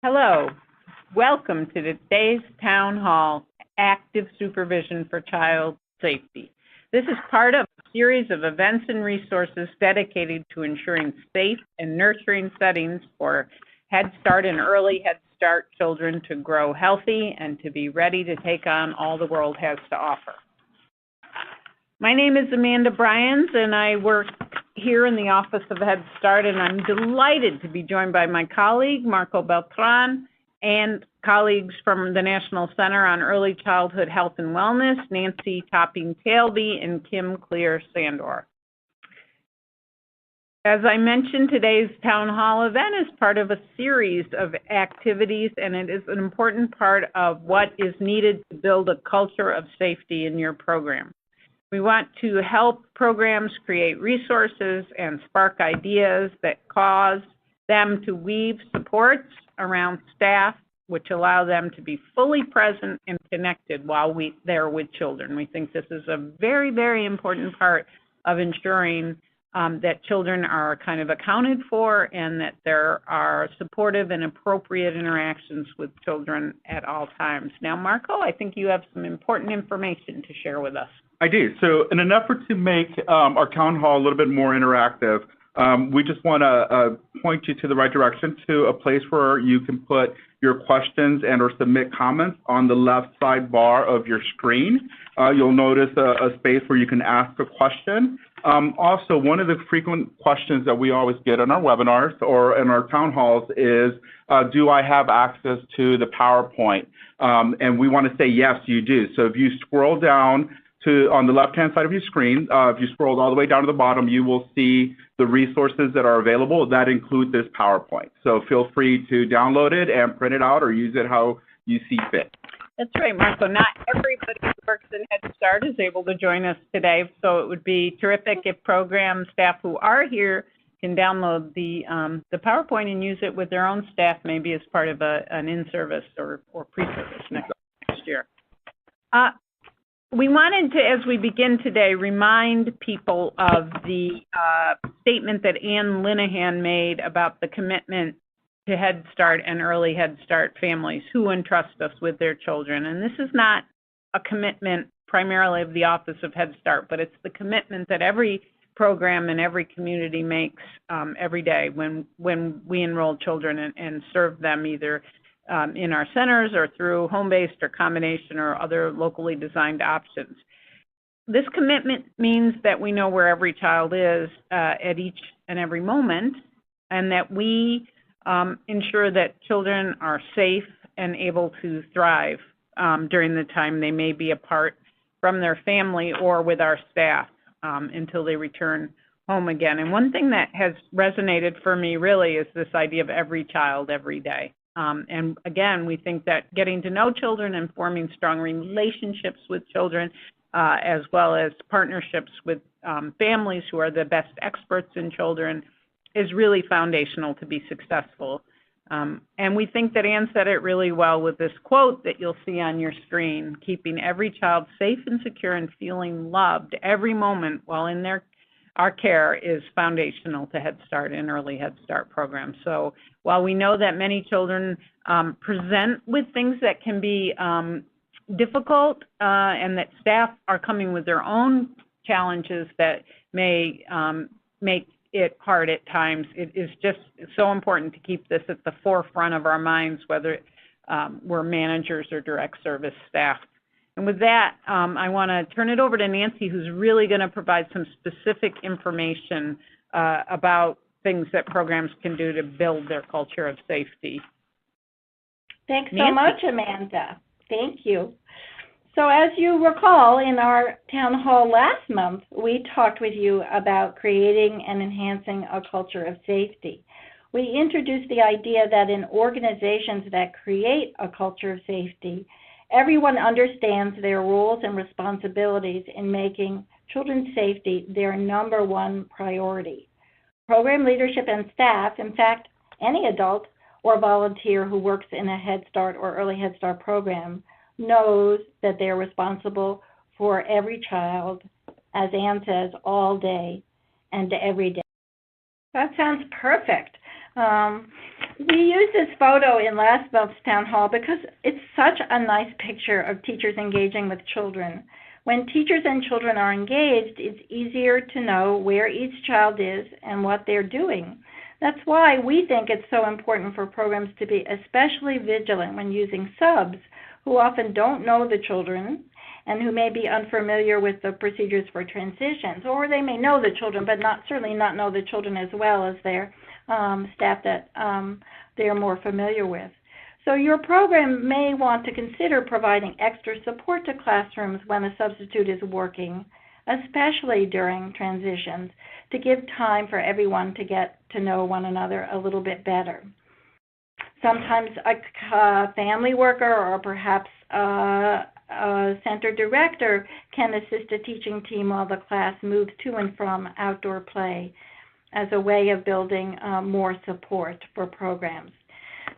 Hello, welcome to today's Town Hall, Active Supervision for Child Safety. This is part of a series of events and resources dedicated to ensuring safe and nurturing settings for Head Start and early Head Start children to grow healthy and to be ready to take on all the world has to offer. My name is Amanda Bryans, and I work here in the Office of Head Start, and I'm delighted to be joined by my colleague, Marco Beltran, and colleagues from the National Center on Early Childhood Health and Wellness, Nancy Topping-Tailby and Kim Clear-Sandor. As I mentioned, today's Town Hall event is part of a series of activities, and it is an important part of what is needed to build a culture of safety in your program. We want to help programs create resources and spark ideas that cause them to weave supports around staff, which allow them to be fully present and connected while they're with children. We think this is a very, very important part of ensuring that children are kind of accounted for and that there are supportive and appropriate interactions with children at all times. Now, Marco, I think you have some important information to share with us. I do. So in an effort to make our town hall a little bit more interactive, we just want to point you to the right direction, to a place where you can put your questions and or submit comments on the left sidebar of your screen. You'll notice a space where you can ask a question. Also, one of the frequent questions that we always get in our webinars or in our town halls is, do I have access to the PowerPoint? And we want to say, yes, you do. So if you scroll down on the left-hand side of your screen, if you scroll all the way down to the bottom, you will see the resources that are available that include this PowerPoint. So feel free to download it and print it out or use it how you see fit. That's right, Marco. Not everybody who works in Head Start is able to join us today, so it would be terrific if program staff who are here can download the PowerPoint and use it with their own staff, maybe as part of an in-service or pre-service next year. We wanted to, as we begin today, remind people of the statement that Ann Linehan made about the commitment to Head Start and early Head Start families who entrust us with their children. And this is not a commitment primarily of the Office of Head Start, but it's the commitment that every program and every community makes every day when we enroll children and serve them either in our centers or through home-based or combination or other locally designed options. This commitment means that we know where every child is at each and every moment, and that we ensure that children are safe and able to thrive during the time they may be apart from their family or with our staff until they return home again. And one thing that has resonated for me really is this idea of every child every day. And again, we think that getting to know children and forming strong relationships with children, as well as partnerships with families who are the best experts in children, is really foundational to be successful. And we think that Ann said it really well with this quote that you'll see on your screen: keeping every child safe and secure and feeling loved every moment while in our care is foundational to Head Start and early Head Start programs. So while we know that many children present with things that can be difficult and that staff are coming with their own challenges that may make it hard at times, it is just so important to keep this at the forefront of our minds, whether we're managers or direct service staff. And with that, I want to turn it over to Nancy, who's really going to provide some specific information about things that programs can do to build their culture of safety. Thanks so much, Amanda. Thank you. So as you recall, in our town hall last month, we talked with you about creating and enhancing a culture of safety. We introduced the idea that in organizations that create a culture of safety, everyone understands their roles and responsibilities in making children's safety their #1 priority. Program leadership and staff, in fact, any adult or volunteer who works in a Head Start or early Head Start program, knows that they're responsible for every child, as Ann says, all day and every day. That sounds perfect. We used this photo in last month's town hall because it's such a nice picture of teachers engaging with children. When teachers and children are engaged, it's easier to know where each child is and what they're doing. That's why we think it's so important for programs to be especially vigilant when using subs who often don't know the children and who may be unfamiliar with the procedures for transitions, or they may know the children but certainly not know the children as well as their staff that they're more familiar with. So your program may want to consider providing extra support to classrooms when a substitute is working, especially during transitions, to give time for everyone to get to know one another a little bit better. Sometimes a family worker or perhaps a center director can assist a teaching team while the class moves to and from outdoor play as a way of building more support for programs.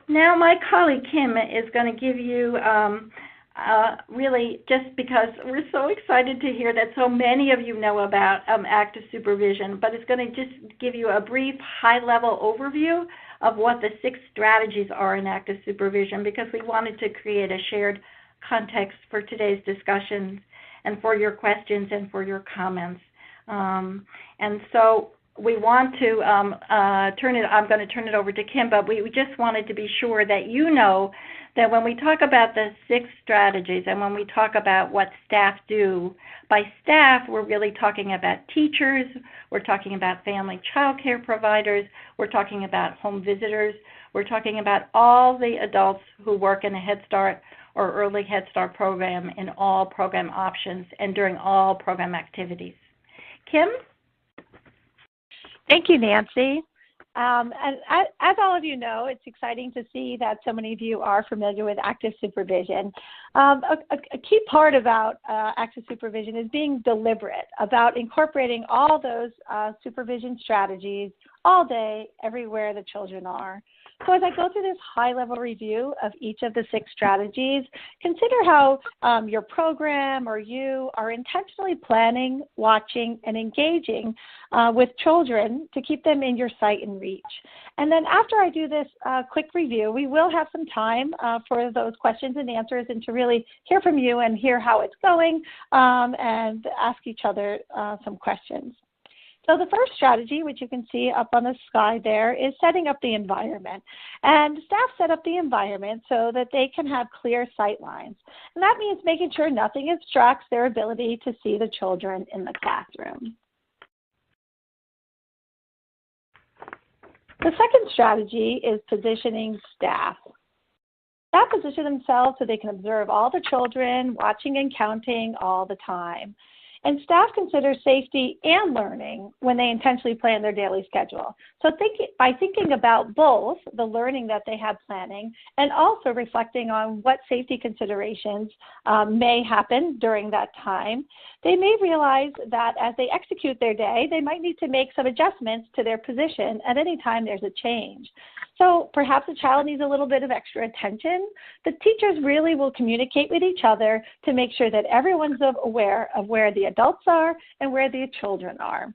Now my colleague Kim is going to give you really, just because we're so excited to hear that so many of you know about active supervision, but it's going to just give you a brief high-level overview of what the 6 strategies are in active supervision, because we wanted to create a shared context for today's discussions and for your questions and for your comments. And so we want to I'm going to turn it over to Kim, but we just wanted to be sure that you know that when we talk about the 6 strategies and when we talk about what staff do, by staff we're really talking about teachers, we're talking about family child care providers, we're talking about home visitors, we're talking about all the adults who work in a Head Start or Early Head Start program in all program options and during all program activities. Kim? Thank you, Nancy. And as all of you know, it's exciting to see that so many of you are familiar with active supervision. A key part about active supervision is being deliberate about incorporating all those supervision strategies all day, everywhere the children are. So as I go through this high-level review of each of the 6 strategies, consider how your program or you are intentionally planning, watching, and engaging with children to keep them in your sight and reach. And then after I do this quick review, we will have some time for those questions and answers and to really hear from you and hear how it's going and ask each other some questions. So the first strategy, which you can see up on the slide there, is setting up the environment. And staff set up the environment so that they can have clear sight lines. And that means making sure nothing obstructs their ability to see the children in the classroom. The second strategy is positioning staff. Staff position themselves so they can observe all the children, watching and counting all the time. And staff consider safety and learning when they intentionally plan their daily schedule. So by thinking about both the learning that they have planning and also reflecting on what safety considerations may happen during that time, they may realize that as they execute their day, they might need to make some adjustments to their position at any time there's a change. So perhaps a child needs a little bit of extra attention. The teachers really will communicate with each other to make sure that everyone's aware of where the adults are and where the children are.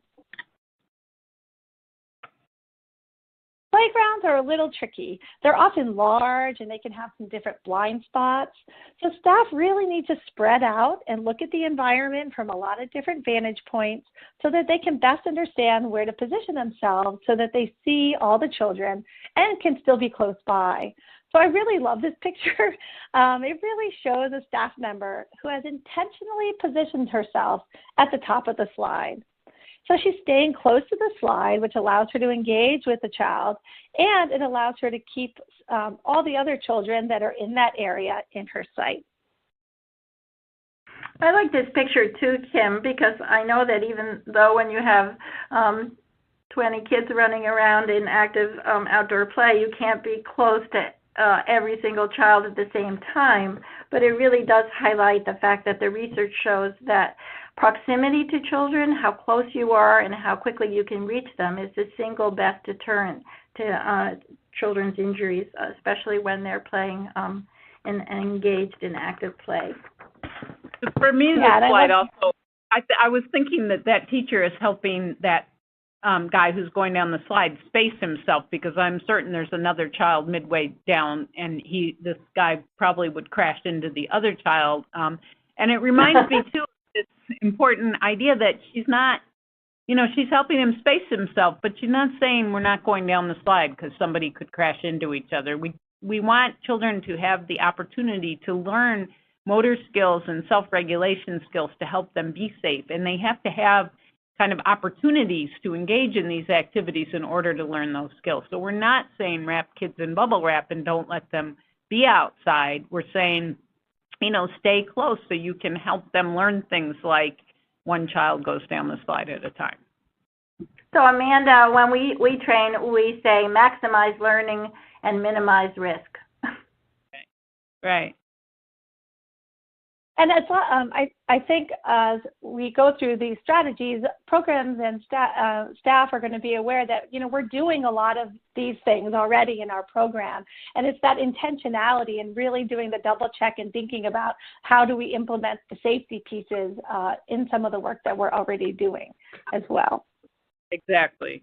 Playgrounds are a little tricky. They're often large and they can have some different blind spots. So staff really need to spread out and look at the environment from a lot of different vantage points so that they can best understand where to position themselves so that they see all the children and can still be close by. So I really love this picture. It really shows a staff member who has intentionally positioned herself at the top of the slide. So she's staying close to the slide, which allows her to engage with the child, and it allows her to keep all the other children that are in that area in her sight. I like this picture too, Kim, because I know that even though when you have 20 kids running around in active outdoor play, you can't be close to every single child at the same time, but it really does highlight the fact that the research shows that proximity to children, how close you are and how quickly you can reach them, is the single best deterrent to children's injuries, especially when they're playing and engaged in active play. For me, this slide also, I was thinking that teacher is helping that guy who's going down the slide space himself, because I'm certain there's another child midway down, and this guy probably would crash into the other child. And it reminds me, too, of this important idea that she's not, she's helping him space himself, but she's not saying we're not going down the slide because somebody could crash into each other. We want children to have the opportunity to learn motor skills and self-regulation skills to help them be safe, and they have to have kind of opportunities to engage in these activities in order to learn those skills. So we're not saying wrap kids in bubble wrap and don't let them be outside. We're saying, stay close so you can help them learn things like one child goes down the slide at a time. So Amanda, when we train, we say maximize learning and minimize risk. Right. And it's, I think as we go through these strategies, programs and staff are going to be aware that, we're doing a lot of these things already in our program. And it's that intentionality and really doing the double check and thinking about how do we implement the safety pieces in some of the work that we're already doing as well. Exactly.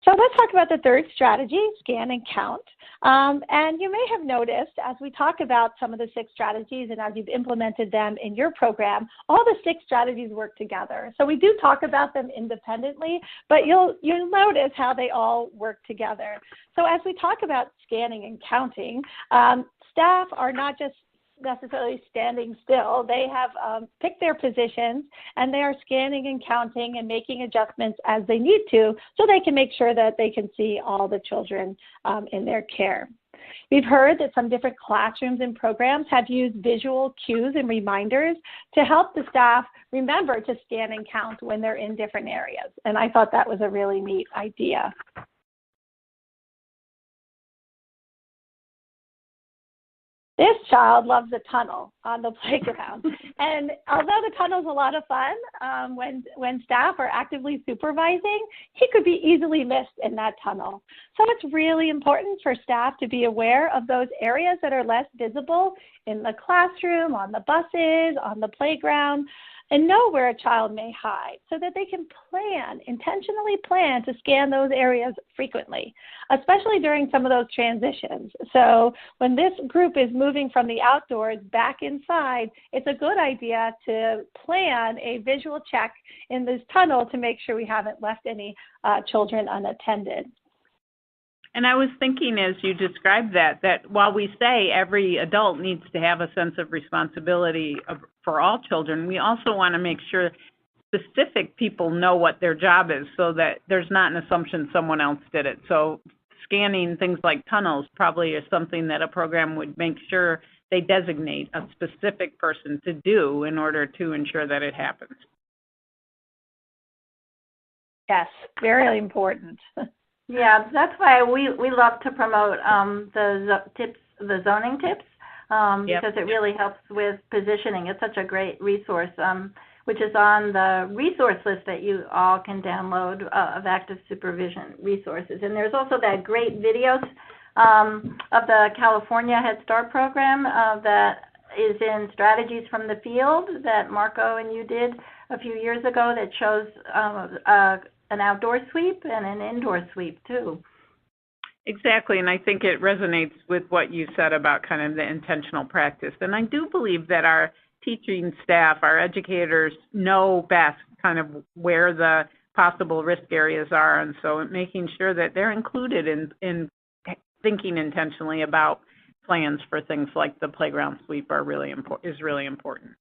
So let's talk about the third strategy, scan and count. And you may have noticed as we talk about some of the 6 strategies and as you've implemented them in your program, all the 6 strategies work together. So we do talk about them independently, but you'll notice how they all work together. So as we talk about scanning and counting, staff are not just necessarily standing still. They have picked their positions and they are scanning and counting and making adjustments as they need to so they can make sure that they can see all the children in their care. We've heard that some different classrooms and programs have used visual cues and reminders to help the staff remember to scan and count when they're in different areas. And I thought that was a really neat idea. This child loves a tunnel on the playground. And although the tunnel's a lot of fun, when staff are actively supervising, he could be easily missed in that tunnel. So it's really important for staff to be aware of those areas that are less visible in the classroom, on the buses, on the playground, and know where a child may hide so that they can intentionally plan to scan those areas frequently, especially during some of those transitions. So when this group is moving from the outdoors back inside, it's a good idea to plan a visual check in this tunnel to make sure we haven't left any children unattended. And I was thinking as you described that while we say every adult needs to have a sense of responsibility for all children, we also want to make sure specific people know what their job is so that there's not an assumption someone else did it. So scanning things like tunnels probably is something that a program would make sure they designate a specific person to do in order to ensure that it happens. Yes, very important. Yeah, that's why we love to promote the zoning tips because it really helps with positioning. It's such a great resource, which is on the resource list that you all can download of active supervision resources. And there's also that great videos of the California Head Start program that is in Strategies from the Field that Marco and you did a few years ago that shows an outdoor sweep and an indoor sweep too. Exactly, and I think it resonates with what you said about kind of the intentional practice. And I do believe that our teaching staff, our educators know best kind of where the possible risk areas are, and so making sure that they're included in thinking intentionally about plans for things like the playground sweep is really important.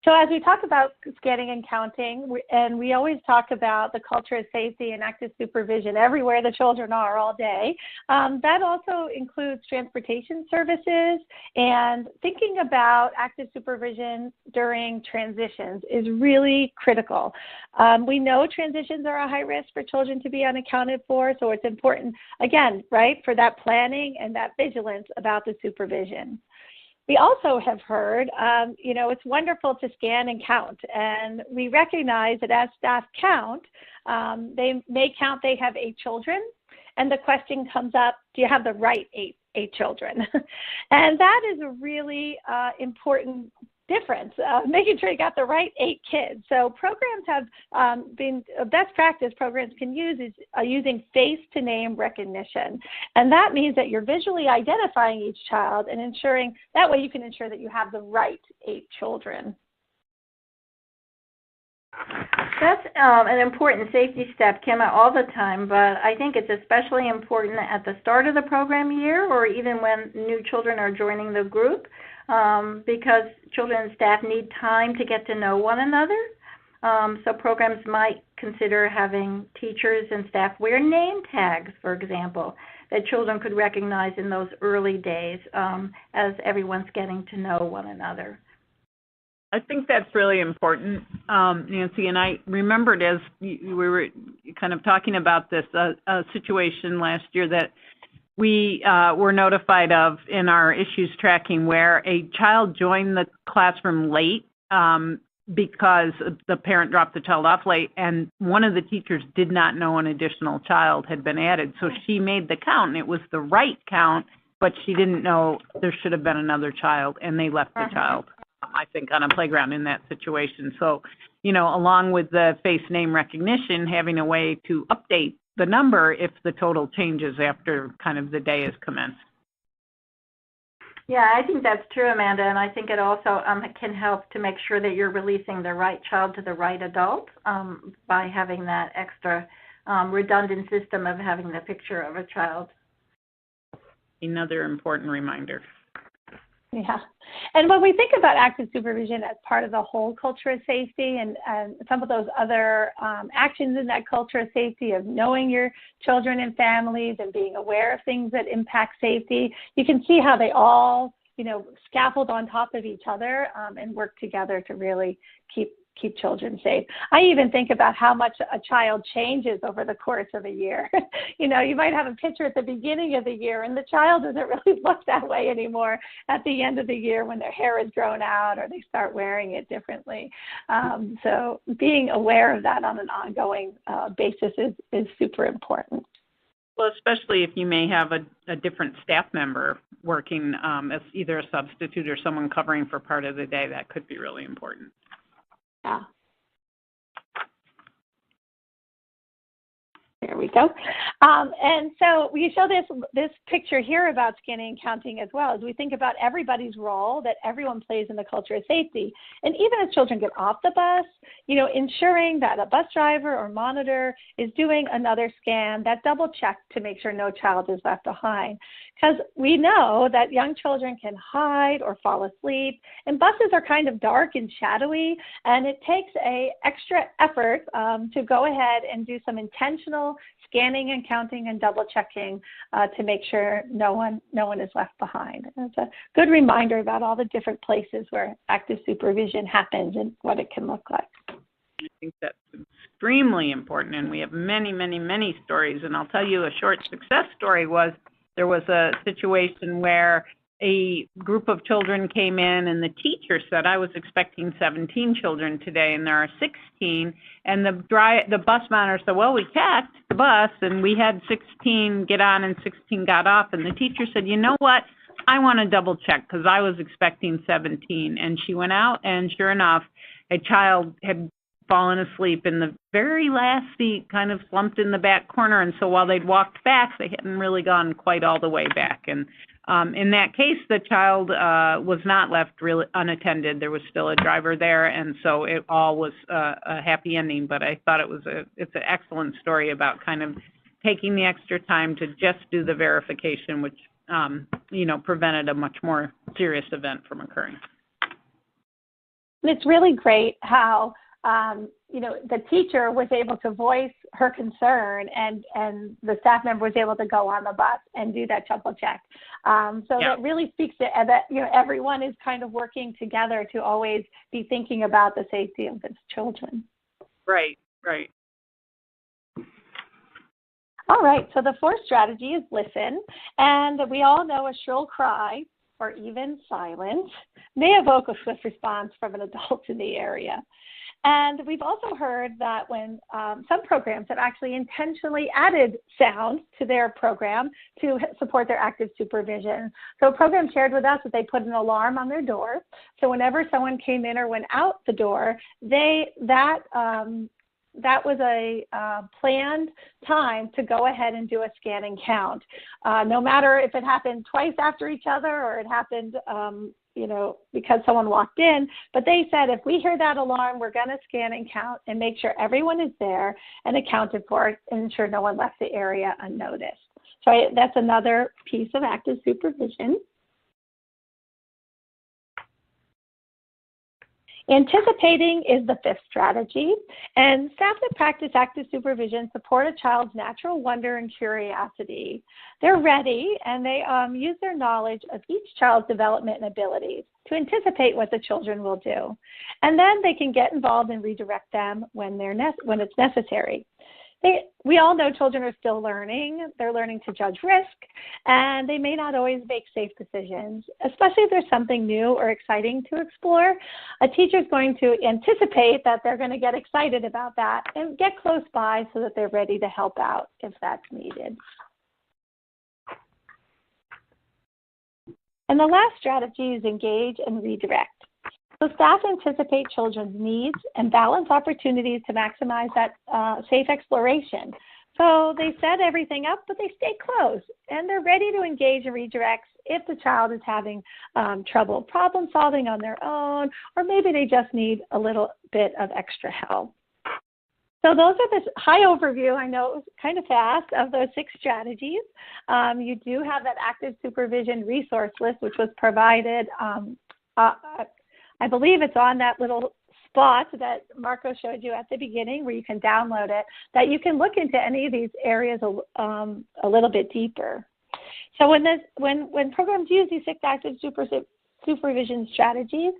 So as we talk about scanning and counting, we always talk about the culture of safety and active supervision everywhere the children are all day. That also includes transportation services, and thinking about active supervision during transitions is really critical. We know transitions are a high risk for children to be unaccounted for, so it's important, again, right, for that planning and that vigilance about the supervision. We also have heard, it's wonderful to scan and count, and we recognize that as staff count, they may count they have 8 children, and the question comes up, do you have the right 8 8 children. And that is a really important difference, making sure you got the right 8 kids. So programs have been, best practice programs can use is using face-to-name recognition. And that means that you're visually identifying each child and ensuring, that way you can ensure that you have the right 8 children. That's an important safety step, Kim, all the time, but I think it's especially important at the start of the program year or even when new children are joining the group, because children and staff need time to get to know one another. So programs might consider having teachers and staff wear name tags, for example, that children could recognize in those early days as everyone's getting to know one another. I think that's really important, Nancy, and I remembered as we were kind of talking about this, a situation last year that we were notified of in our issues tracking where a child joined the classroom late because the parent dropped the child off late, and one of the teachers did not know an additional child had been added. So she made the count, and it was the right count, but she didn't know there should have been another child, and they left the child, I think, on a playground in that situation. So, you know, along with the face name recognition, having a way to update the number if the total changes after kind of the day is commenced. Yeah, I think that's true, Amanda, and I think it also can help to make sure that you're releasing the right child to the right adult by having that extra redundant system of having the picture of a child. Another important reminder. Yeah. And when we think about active supervision as part of the whole culture of safety and some of those other actions in that culture of safety of knowing your children and families and being aware of things that impact safety, you can see how they all, you know, scaffold on top of each other and work together to really keep children safe. I even think about how much a child changes over the course of a year. You know, you might have a picture at the beginning of the year and the child doesn't really look that way anymore at the end of the year when their hair is grown out or they start wearing it differently. So being aware of that on an ongoing basis is super important. Well, especially if you may have a different staff member working as either a substitute or someone covering for part of the day, that could be really important. Yeah. There we go. And so we show this picture here about scanning and counting as well as we think about everybody's role that everyone plays in the culture of safety. And even as children get off the bus, you know, ensuring that a bus driver or monitor is doing another scan, that double check to make sure no child is left behind. Because we know that young children can hide or fall asleep, and buses are kind of dark and shadowy, and it takes an extra effort to go ahead and do some intentional scanning and counting and double checking to make sure no one is left behind. And it's a good reminder about all the different places where active supervision happens and what it can look like. I think that's extremely important, and we have many, many, many stories. And I'll tell you a short success story was there was a situation where a group of children came in and the teacher said, I was expecting 17 children today and there are 16. And the bus monitor said, well, we checked the bus and we had 16 get on and 16 got off. And the teacher said, you know what? I want to double check because I was expecting 17. And she went out and sure enough, a child had fallen asleep in the very last seat, kind of slumped in the back corner. And so while they'd walked back, they hadn't really gone quite all the way back. And in that case, the child was not left really unattended. There was still a driver there, and so it all was a happy ending. But I thought it's an excellent story about kind of taking the extra time to just do the verification, which you know, prevented a much more serious event from occurring. It's really great how you know, the teacher was able to voice her concern and the staff member was able to go on the bus and do that double check. So yeah. That really speaks to that, you know, everyone is kind of working together to always be thinking about the safety of its children. Right, right. All right, so the fourth strategy is listen. And we all know a shrill cry or even silence may evoke a swift response from an adult in the area. And we've also heard that when some programs have actually intentionally added sound to their program to support their active supervision. So a program shared with us that they put an alarm on their door. So whenever someone came in or went out the door, that was a planned time to go ahead and do a scan and count. No matter if it happened twice after each other or it happened, because someone walked in, but they said, if we hear that alarm, we're going to scan and count and make sure everyone is there and accounted for and ensure no one left the area unnoticed. So that's another piece of active supervision. Anticipating is the fifth strategy, and staff that practice active supervision support a child's natural wonder and curiosity. They're ready, and they use their knowledge of each child's development and abilities to anticipate what the children will do. And then they can get involved and redirect them when it's necessary. We all know children are still learning. They're learning to judge risk, and they may not always make safe decisions, especially if there's something new or exciting to explore. A teacher is going to anticipate that they're going to get excited about that and get close by so that they're ready to help out if that's needed. And the last strategy is engage and redirect. So staff anticipate children's needs and balance opportunities to maximize that safe exploration. So they set everything up, but they stay close, and they're ready to engage and redirect if the child is having trouble problem solving on their own, or maybe they just need a little bit of extra help. So those are the high overview, I know it was kind of fast, of those 6 strategies. You do have that active supervision resource list, which was provided I believe it's on that little spot that Marco showed you at the beginning where you can download it, that you can look into any of these areas a little bit deeper. So when programs use these 6 active supervision strategies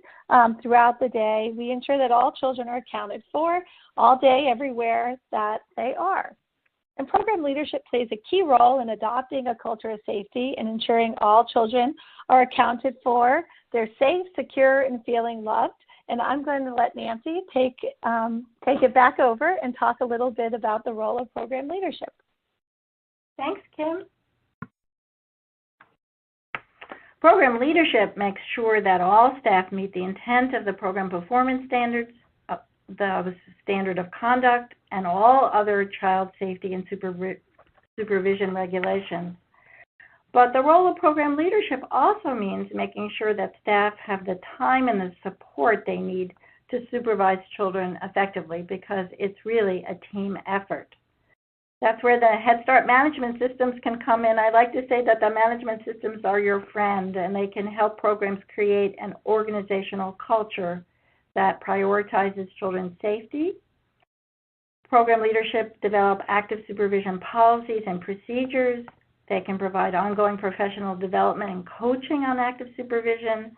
throughout the day, we ensure that all children are accounted for all day, everywhere that they are. And program leadership plays a key role in adopting a culture of safety and ensuring all children are accounted for. They're safe, secure, and feeling loved. And I'm going to let Nancy take it back over and talk a little bit about the role of program leadership. Thanks, Kim. Program leadership makes sure that all staff meet the intent of the program performance standards, the standard of conduct, and all other child safety and supervision regulations. But the role of program leadership also means making sure that staff have the time and the support they need to supervise children effectively, because it's really a team effort. That's where the Head Start management systems can come in. I like to say that the management systems are your friend, and they can help programs create an organizational culture that prioritizes children's safety. Program leadership develop active supervision policies and procedures. They can provide ongoing professional development and coaching on active supervision.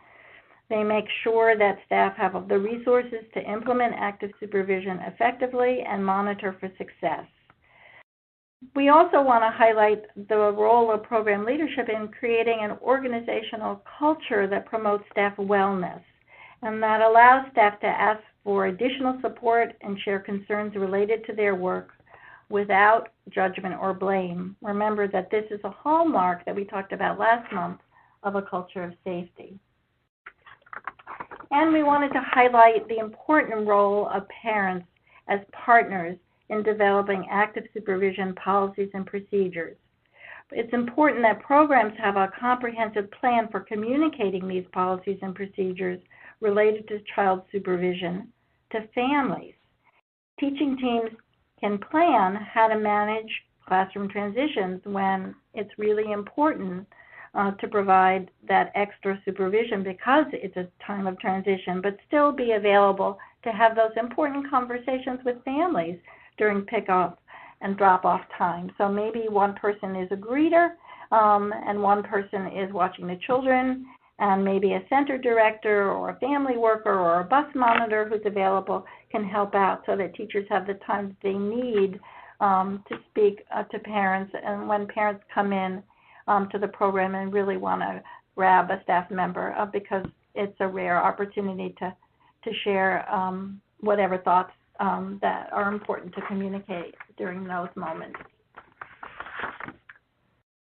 They make sure that staff have the resources to implement active supervision effectively and monitor for success. We also want to highlight the role of program leadership in creating an organizational culture that promotes staff wellness, and that allows staff to ask for additional support and share concerns related to their work without judgment or blame. Remember that this is a hallmark that we talked about last month of a culture of safety. And we wanted to highlight the important role of parents as partners in developing active supervision policies and procedures. It's important that programs have a comprehensive plan for communicating these policies and procedures related to child supervision to families. Teaching teams can plan how to manage classroom transitions when it's really important to provide that extra supervision because it's a time of transition, but still be available to have those important conversations with families during pickup and drop-off time. So maybe one person is a greeter and one person is watching the children, and maybe a center director or a family worker or a bus monitor who's available can help out so that teachers have the time that they need to speak to parents. And when parents come in to the program and really want to grab a staff member because it's a rare opportunity to share whatever thoughts that are important to communicate during those moments.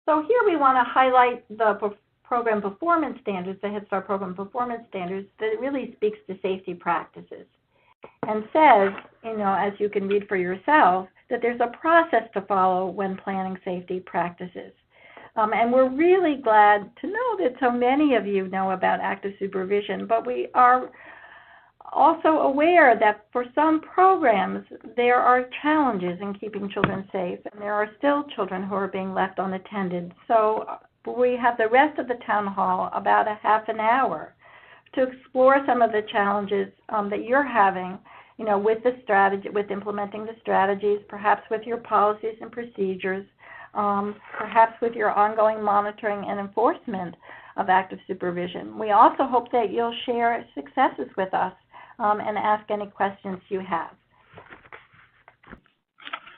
So here we want to highlight the program performance standards, the Head Start program performance standards, that really speaks to safety practices and says, as you can read for yourself, that there's a process to follow when planning safety practices. And we're really glad to know that so many of you know about active supervision, but we are also aware that for some programs, there are challenges in keeping children safe, and there are still children who are being left unattended. So we have the rest of the town hall, about a half an hour, to explore some of the challenges that you're having, with the strategy, with implementing the strategies, perhaps with your policies and procedures, perhaps with your ongoing monitoring and enforcement of active supervision. We also hope that you'll share successes with us and ask any questions you have.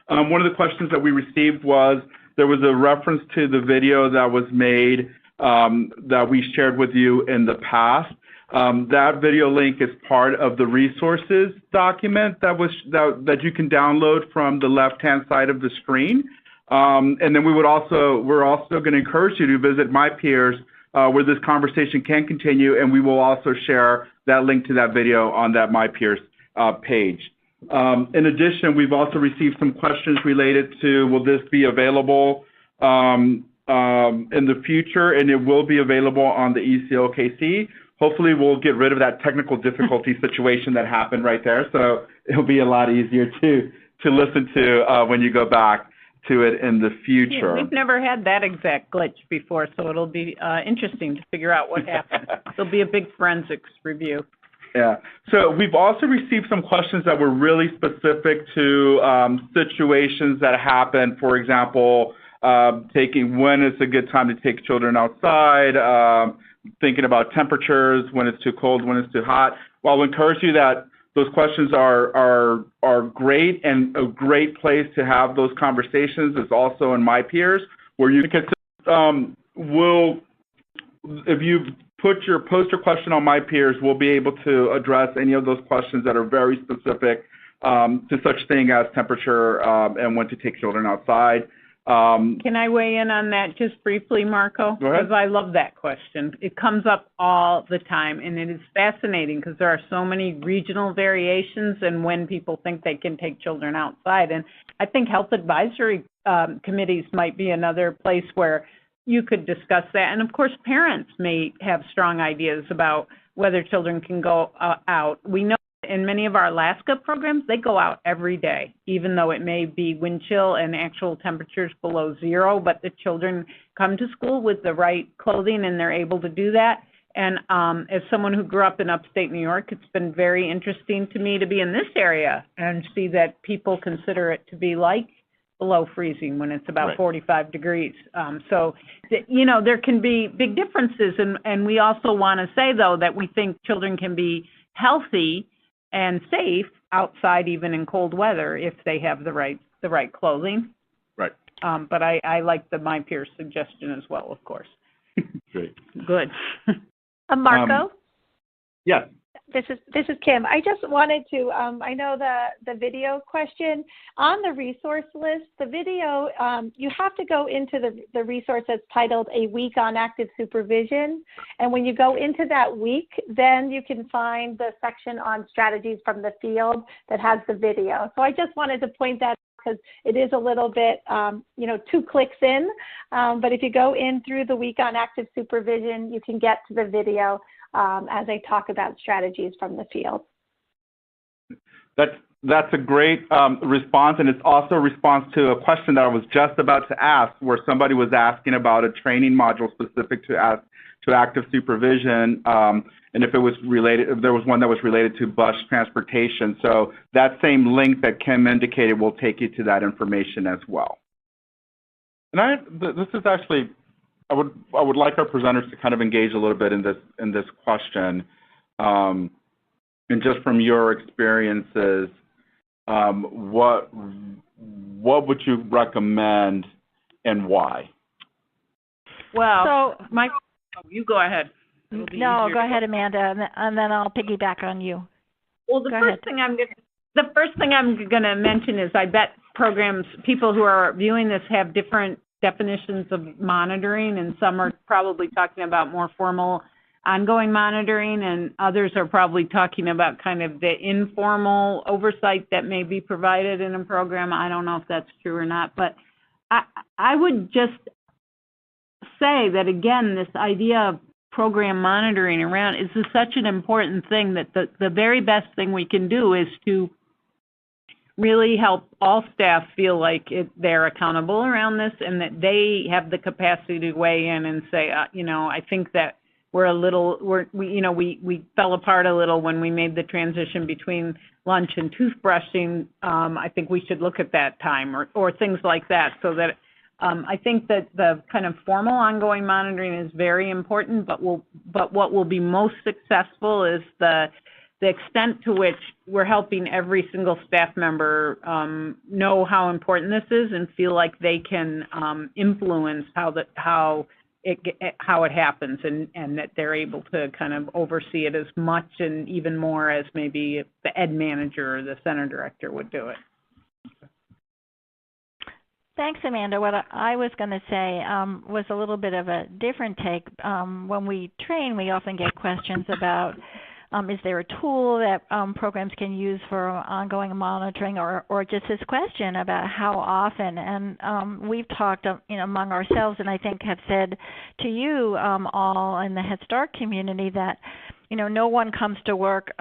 One of the questions that we received was, there was a reference to the video that was made that we shared with you in the past. That video link is part of the resources document that you can download from the left-hand side of the screen. And then we're also going to encourage you to visit My Peers, where this conversation can continue, and we will also share that link to that video on that My Peers page. In addition, we've also received some questions related to, will this be available in the future? And it will be available on the ECOKC. Hopefully, we'll get rid of that technical difficulty situation that happened right there, so it'll be a lot easier to listen to when you go back to it in the future. Yeah, we've never had that exact glitch before, so it'll be interesting to figure out what happened. There'll be a big forensics review. Yeah. So we've also received some questions that were really specific to situations that happen. For example, when it's a good time to take children outside, thinking about temperatures, when it's too cold, when it's too hot. Well, I'll encourage you that those questions are great, and a great place to have those conversations is also in My Peers, where you can, if you post your question on My Peers, we'll be able to address any of those questions that are very specific to such thing as temperature and when to take children outside. Can I weigh in on that just briefly, Marco? Go ahead. Because I love that question. It comes up all the time, and it is fascinating because there are so many regional variations in when people think they can take children outside. And I think health advisory committees might be another place where you could discuss that. And, of course, parents may have strong ideas about whether children can go out. We know in many of our Alaska programs, they go out every day, even though it may be wind chill and actual temperatures below zero, but the children come to school with the right clothing and they're able to do that. And as someone who grew up in upstate New York, it's been very interesting to me to be in this area and see that people consider it to be like below freezing when it's about 45 degrees. So, there can be big differences. And we also want to say, though, that we think children can be healthy and safe outside even in cold weather if they have the right clothing. Right. But I like the My Peers suggestion as well, of course. Great. Good. Marco? Yes. This is Kim. I just wanted to, I know the video question. On the resource list, the video, you have to go into the resource that's titled A Week on Active Supervision. And when you go into that week, then you can find the section on strategies from the field that has the video. So I just wanted to point that out because it is a little bit, 2 clicks in. But if you go in through the Week on Active Supervision, you can get to the video as I talk about strategies from the field. That's a great response, and it's also a response to a question that I was just about to ask, where somebody was asking about a training module specific to active supervision, and if there was one that was related to bus transportation. So that same link that Kim indicated will take you to that information as well. And this is actually, I would like our presenters to kind of engage a little bit in this question, and just from your experiences, what would you recommend and why? Well, you go ahead. No, go ahead, Amanda, and then I'll piggyback on you. Well, the first thing I'm gonna mention is I bet people who are viewing this have different definitions of monitoring, and some are probably talking about more formal ongoing monitoring, and others are probably talking about kind of the informal oversight that may be provided in a program. I don't know if that's true or not, but I would just say that, again, this idea of program monitoring around is such an important thing that the very best thing we can do is to really help all staff feel like they're accountable around this, and that they have the capacity to weigh in and say, I think that we fell apart a little when we made the transition between lunch and toothbrushing. I think we should look at that time, or things like that, so that I think that the kind of formal ongoing monitoring is very important, but what will be most successful is the extent to which we're helping every single staff member know how important this is and feel like they can influence how it happens, and that they're able to kind of oversee it as much and even more as maybe the ed manager or the center director would do it. Thanks, Amanda. What I was going to say was a little bit of a different take. When we train, we often get questions about is there a tool that programs can use for ongoing monitoring, or just this question about how often. And we've talked among ourselves, and I think have said to you all in the Head Start community that no one comes to work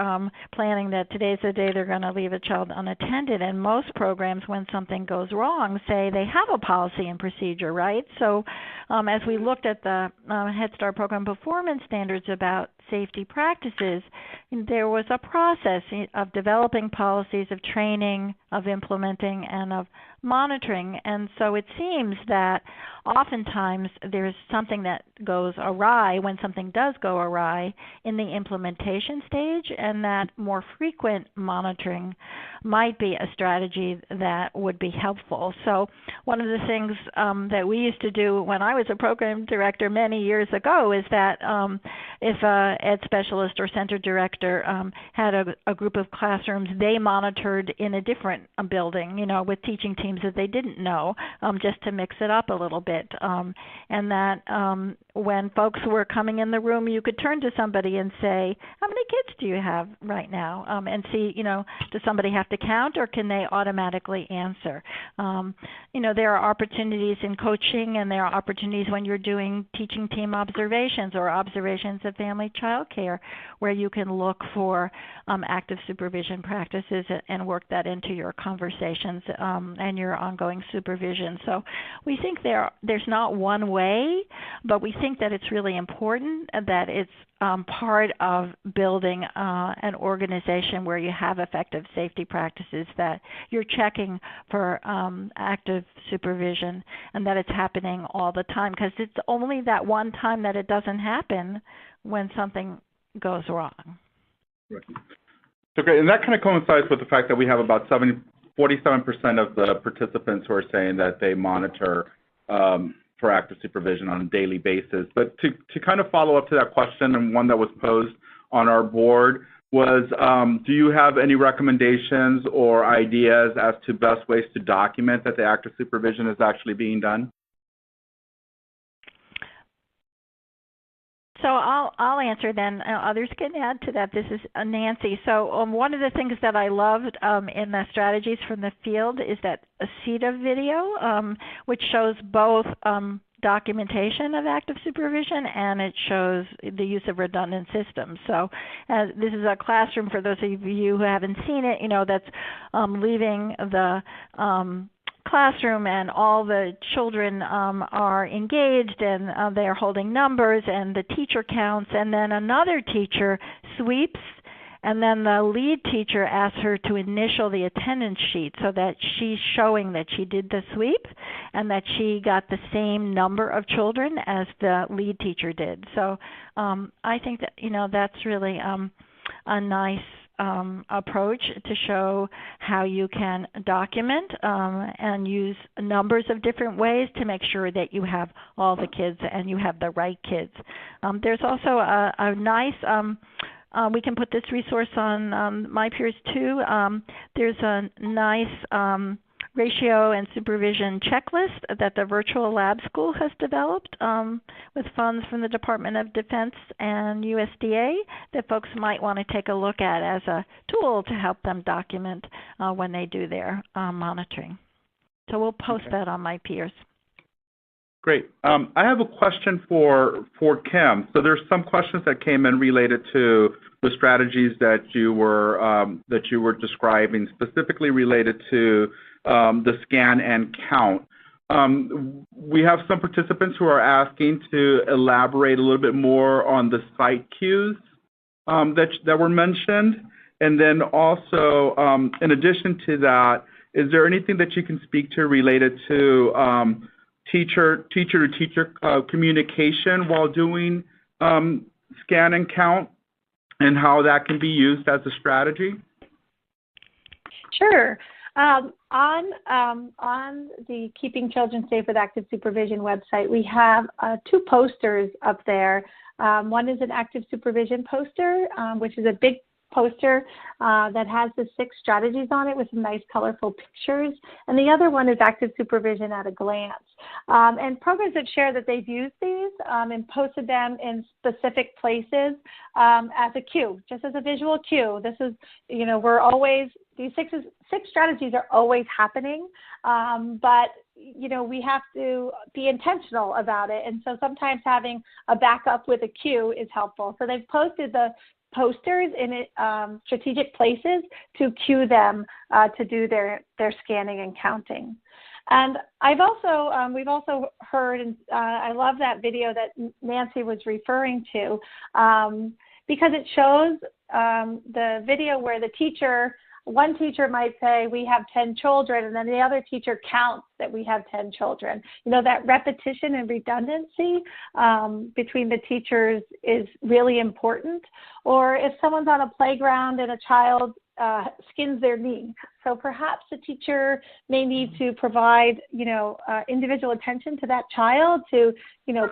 planning that today's the day they're going to leave a child unattended. And most programs, when something goes wrong, say they have a policy and procedure, right? So as we looked at the Head Start program performance standards about safety practices, there was a process of developing policies, of training, of implementing, and of monitoring. And so it seems that oftentimes there's something that goes awry when something does go awry in the implementation stage, and that more frequent monitoring might be a strategy that would be helpful. So one of the things that we used to do when I was a program director many years ago is that if a ed specialist or center director had a group of classrooms they monitored in a different building, with teaching teams that they didn't know, just to mix it up a little bit. And that when folks were coming in the room, you could turn to somebody and say, how many kids do you have right now? And see, does somebody have to count, or can they automatically answer? There are opportunities in coaching, and there are opportunities when you're doing teaching team observations or observations of family child care, where you can look for active supervision practices and work that into your conversations and your ongoing supervision. So we think there's not one way, but we think that it's really important that it's part of building an organization where you have effective safety practices, that you're checking for active supervision, and that it's happening all the time, because it's only that one time that it doesn't happen when something goes wrong. Right. So great, and that kind of coincides with the fact that we have about 47% of the participants who are saying that they monitor for active supervision on a daily basis. But to kind of follow up to that question, and one that was posed on our board, was do you have any recommendations or ideas as to best ways to document that the active supervision is actually being done? So I'll answer, then others can add to that. This is Nancy. So one of the things that I loved in the strategies from the field is that ACETA video, which shows both documentation of active supervision, and it shows the use of redundant systems. So this is a classroom, for those of you who haven't seen it, that's leaving the classroom, and all the children are engaged, and they're holding numbers, and the teacher counts, and then another teacher sweeps, and then the lead teacher asks her to initial the attendance sheet so that she's showing that she did the sweep and that she got the same number of children as the lead teacher did. So I think that that's really a nice approach to show how you can document and use numbers of different ways to make sure that you have all the kids and you have the right kids. There's also a nice we can put this resource on MyPeers too. There's a nice ratio and supervision checklist that the virtual lab school has developed with funds from the Department of Defense and USDA that folks might want to take a look at as a tool to help them document when they do their monitoring. So we'll post that on MyPeers. Great. I have a question for Kim. So there's some questions that came in related to the strategies that you were describing, specifically related to the scan and count. We have some participants who are asking to elaborate a little bit more on the site cues that were mentioned. And then also, in addition to that, is there anything that you can speak to related to teacher-to-teacher communication while doing scan and count, and how that can be used as a strategy? Sure. On the Keeping Children Safe with Active Supervision website, we have 2 posters up there. One is an active supervision poster, which is a big poster that has the 6 strategies on it with some nice colorful pictures. And the other one is active supervision at a glance. And programs have shared that they've used these and posted them in specific places as a cue, just as a visual cue. This is, we're always, these six strategies are always happening, but we have to be intentional about it. And so sometimes having a backup with a cue is helpful. So they've posted the posters in strategic places to cue them to do their scanning and counting. And we've also heard, and I love that video that Nancy was referring to, because it shows the video where one teacher might say, we have 10 children, and then the other teacher counts that we have 10 children. That repetition and redundancy between the teachers is really important. Or if someone's on a playground and a child skins their knee, so perhaps the teacher may need to provide, individual attention to that child to,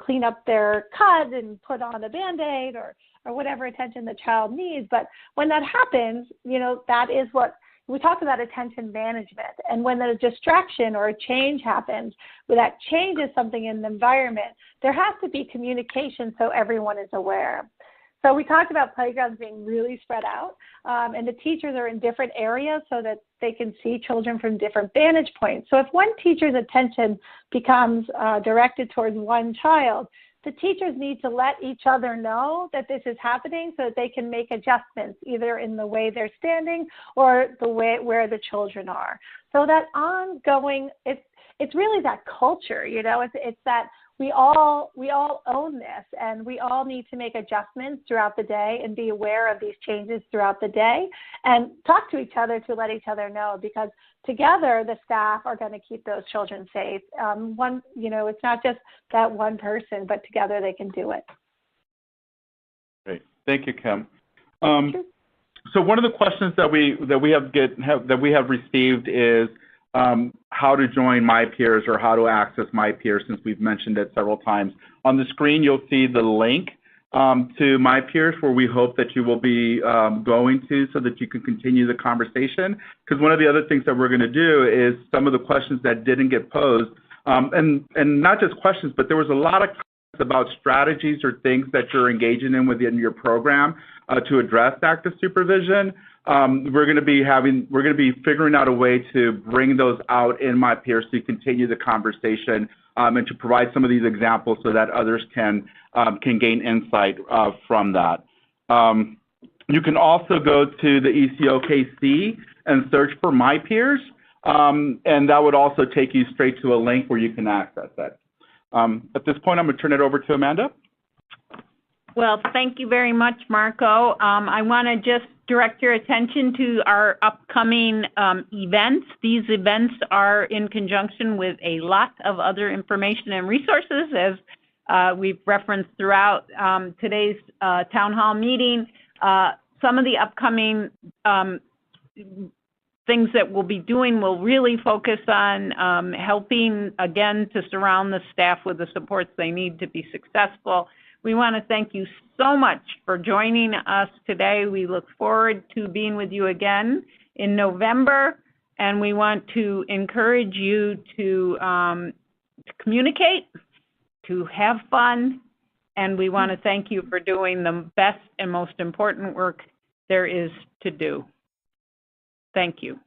clean up their cut and put on a Band-Aid or whatever attention the child needs. But when that happens, that is what we talk about, attention management. And when a distraction or a change happens, where that changes something in the environment, there has to be communication so everyone is aware. So we talked about playgrounds being really spread out, and the teachers are in different areas so that they can see children from different vantage points. So if one teacher's attention becomes directed towards one child, the teachers need to let each other know that this is happening so that they can make adjustments, either in the way they're standing or the way where the children are. So that ongoing, it's really that culture, it's that we all own this, and we all need to make adjustments throughout the day and be aware of these changes throughout the day and talk to each other to let each other know, because together the staff are going to keep those children safe. It's not just that one person, but together they can do it. Great, thank you, Kim. Sure. So one of the questions that we have received is how to join MyPeers or how to access MyPeers, since we've mentioned it several times. On the screen, you'll see the link to MyPeers, where we hope that you will be going to, so that you can continue the conversation. Because one of the other things that we're going to do is some of the questions that didn't get posed, and not just questions, but there was a lot of comments about strategies or things that you're engaging in within your program to address active supervision. We're going to be figuring out a way to bring those out in MyPeers to continue the conversation and to provide some of these examples so that others can gain insight from that. You can also go to the ECOKC and search for MyPeers, and that would also take you straight to a link where you can access it. At this point, I'm going to turn it over to Amanda. Well, thank you very much, Marco. I want to just direct your attention to our upcoming events. These events are in conjunction with a lot of other information and resources, as we've referenced throughout today's town hall meeting. Some of the upcoming things that we'll be doing will really focus on helping, again, to surround the staff with the supports they need to be successful. We want to thank you so much for joining us today. We look forward to being with you again in November, and we want to encourage you to communicate, to have fun, and we want to thank you for doing the best and most important work there is to do. Thank you.